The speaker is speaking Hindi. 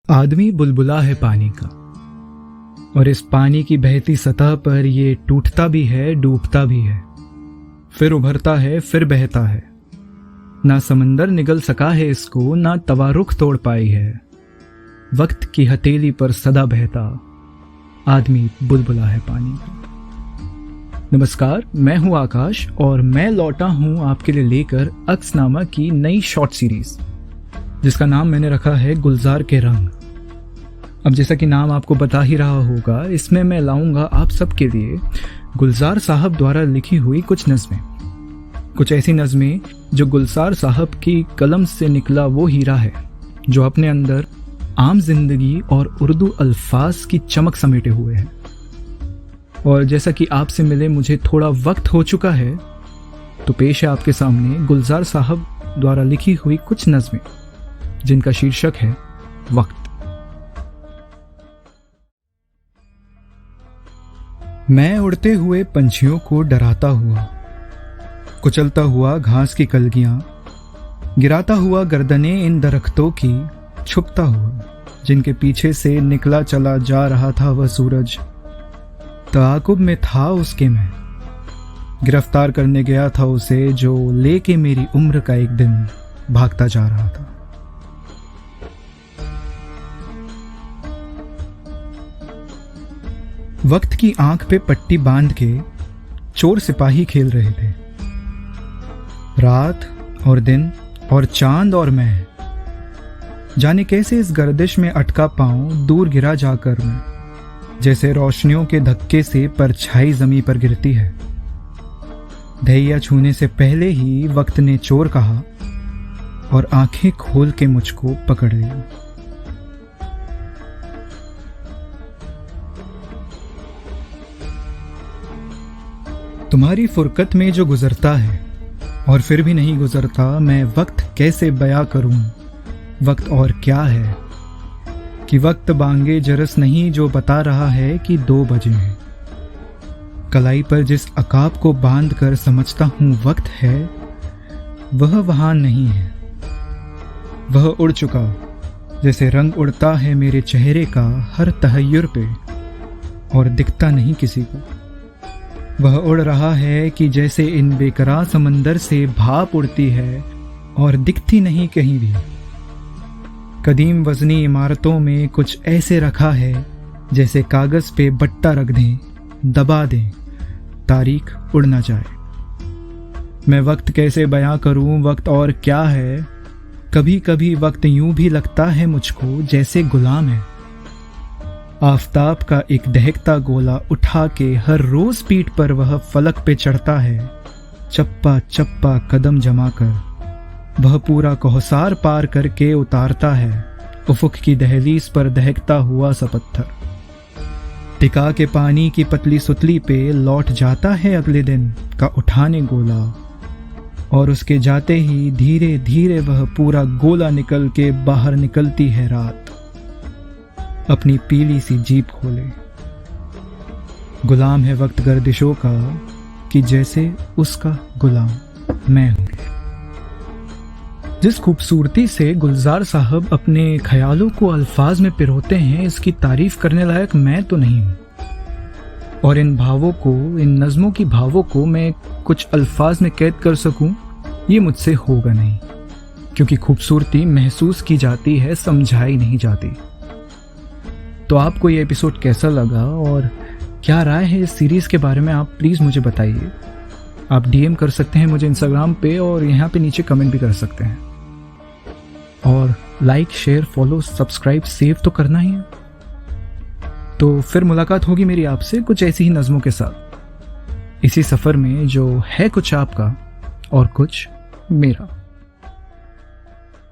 आदमी बुलबुला है पानी का, और इस पानी की बहती सतह पर ये टूटता भी है, डूबता भी है, फिर उभरता है, फिर बहता है। ना समंदर निगल सका है इसको, ना तवारुख तोड़ पाई है। वक्त की हथेली पर सदा बहता आदमी बुलबुला है पानी का। नमस्कार, मैं हूं आकाश और मैं लौटा हूं आपके लिए लेकर अक्सनामा की नई शॉर्ट सीरीज, जिसका नाम मैंने रखा है गुलजार के रंग। अब जैसा कि नाम आपको बता ही रहा होगा, इसमें मैं लाऊंगा आप सबके लिए गुलजार साहब द्वारा लिखी हुई कुछ नज़में, कुछ ऐसी नज़में जो गुलजार साहब की कलम से निकला वो हीरा है जो अपने अंदर आम जिंदगी और उर्दू अल्फाज की चमक समेटे हुए है। और जैसा कि आपसे मिले मुझे थोड़ा वक्त हो चुका है, तो पेश है आपके सामने गुलजार साहब द्वारा लिखी हुई कुछ नज़में, जिनका शीर्षक है वक्त। मैं उड़ते हुए पंछियों को डराता हुआ, कुचलता हुआ घास की कलगियां, गिराता हुआ गर्दनें इन दरख्तों की, छुपता हुआ जिनके पीछे से निकला चला जा रहा था वह सूरज। ताकुब में था उसके मैं, गिरफ्तार करने गया था उसे जो लेके मेरी उम्र का एक दिन भागता जा रहा था। वक्त की आंख पे पट्टी बांध के चोर सिपाही खेल रहे थे। रात और दिन और चांद और मैं, जाने कैसे इस गर्दिश में अटका पाऊं दूर गिरा जाकर मैं, जैसे रोशनियों के धक्के से परछाई जमीन पर गिरती है। धैया छूने से पहले ही वक्त ने चोर कहा और आंखें खोल के मुझको पकड़ लिया। तुम्हारी फुरकत में जो गुजरता है और फिर भी नहीं गुजरता, मैं वक्त कैसे बयां करूं। वक्त और क्या है कि वक्त बांगे जरस नहीं जो बता रहा है कि 2 बजे हैं। कलाई पर जिस अकाब को बांध कर समझता हूं वक्त है, वह वहां नहीं है। वह उड़ चुका, जैसे रंग उड़ता है मेरे चेहरे का हर तहय्युर पे, और दिखता नहीं किसी को। वह उड़ रहा है कि जैसे इन बेकरार समंदर से भाप उड़ती है और दिखती नहीं कहीं भी। कदीम वजनी इमारतों में कुछ ऐसे रखा है जैसे कागज पे बट्टा रख दें, दबा दें, तारीख उड़ ना जाए। मैं वक्त कैसे बयां करूं, वक्त और क्या है। कभी कभी वक्त यूं भी लगता है मुझको जैसे गुलाम है। आफताब का एक दहकता गोला उठा के हर रोज पीठ पर वह फलक पे चढ़ता है। चप्पा चप्पा कदम जमा कर वह पूरा कौसार पार करके उतारता है उफुक की दहलीज पर दहकता हुआ सा पत्थर। टिका के पानी की पतली सुतली पे लौट जाता है अगले दिन का उठाने गोला, और उसके जाते ही धीरे धीरे वह पूरा गोला निकल के बाहर निकलती है रात, अपनी पीली सी जीप खोले। गुलाम है वक्त गर्दिशों का कि जैसे उसका गुलाम मैं हूं। जिस खूबसूरती से गुलजार साहब अपने ख्यालों को अल्फाज में पिरोते हैं, इसकी तारीफ करने लायक मैं तो नहीं हूं। और इन भावों को, इन नज़मों की भावों को मैं कुछ अल्फाज में कैद कर सकूं, ये मुझसे होगा नहीं, क्योंकि खूबसूरती महसूस की जाती है, समझाई नहीं जाती। तो आपको ये एपिसोड कैसा लगा और क्या राय है इस सीरीज़ के बारे में, आप प्लीज़ मुझे बताइए। आप डीएम कर सकते हैं मुझे इंस्टाग्राम पे, और यहाँ पे नीचे कमेंट भी कर सकते हैं। और like, share, follow, subscribe, save तो करना ही है। तो फिर मुलाकात होगी मेरी आपसे कुछ ऐसी ही नज़मों के साथ, इसी सफ़र में जो है कुछ आपका और कुछ मेरा।